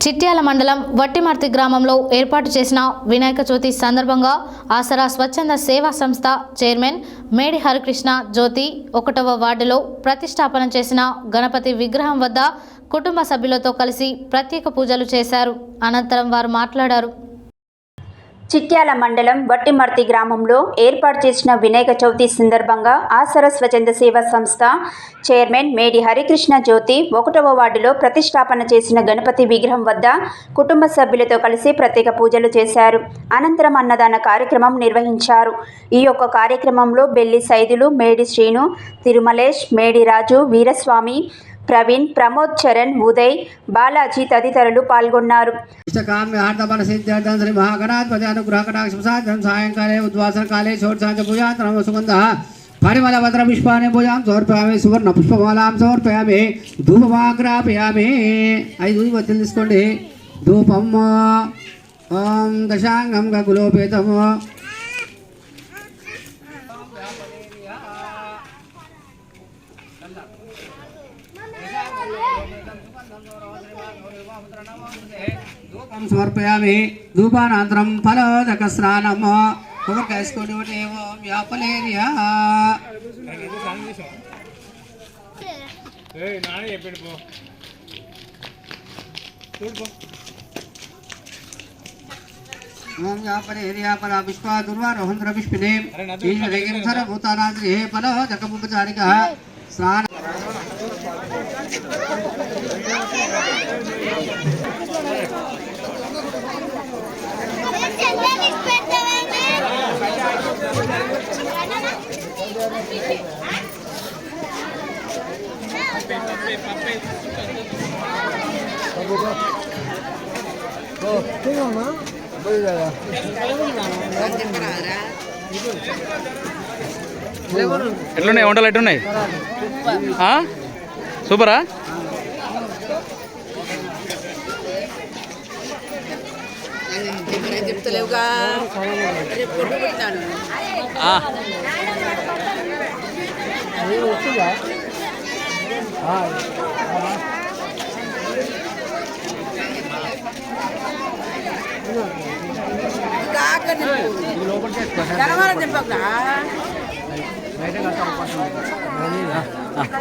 చిట్యాల మండలం వట్టిమర్తి గ్రామంలో ఏర్పాటు చేసిన వినాయక చవితి సందర్భంగా ఆసరా స్వచ్ఛంద సేవా సంస్థ చైర్మన్ మేడి హరికృష్ణ జ్యోతి 1వ వార్డులో ప్రతిష్టాపన చేసిన గణపతి విగ్రహం వద్ద కుటుంబ సభ్యులతో కలిసి ప్రత్యేక పూజలు చేశారు. అనంతరం వారు మాట్లాడారు. చిట్యాల మండలం వట్టిమర్తి గ్రామంలో ఏర్పాటు చేసిన వినాయక చవితి సందర్భంగా ఆసరా స్వచ్ఛంద సేవా సంస్థ చైర్మన్ మేడి హరికృష్ణ జ్యోతి 1వ వార్డులో ప్రతిష్టాపన చేసిన గణపతి విగ్రహం వద్ద కుటుంబ సభ్యులతో కలిసి ప్రత్యేక పూజలు చేశారు. అనంతరం అన్నదాన కార్యక్రమం నిర్వహించారు. ఈ యొక్క కార్యక్రమంలో బెల్లి సైదులు, మేడి శ్రీను, తిరుమలేష్, మేడి రాజు, వీరస్వామి, ప్రవీణ్, ప్రమోద్, చరణ్, ఉదయ్, బాలాజీ తదితరులు పాల్గొన్నారు. సాయంకాలే ఉద్వాసనకాలే షోడశాంత పూజాంతరం సుగంధః పరిమళభద్ర పుష్పాన్ని పూజాం సమర్పయామి. సువర్ణ పుష్పమాలాం సమర్పయామి. ధూపమాగ్రాపయామి. 5 వత్తులు తీసుకోండి. ధూపం ఓం దశాంగం గగులోపేతం. ధూపం సమర్పయామి. ధూపానంతరం ఫలోదక స్నానం. కొబ్బరికాయ వేసుకోండి. ఓం వ్యాపలేరియా. ఓం వ్యాపలేరియా పరా పుష్ప దుర్వారోహంద్ర పుష్పినే ఈశ్వరేయం సర్వభూతానాద్రి ఫలోదక ఉపచారిక స్నాన. ఎట్లున్నాయి వంటలు? ఎట్లున్నాయి? సూపరా? చెప్తలేవుగా రేపు కొట్టు పెట్టాను. జనవరం చెప్పక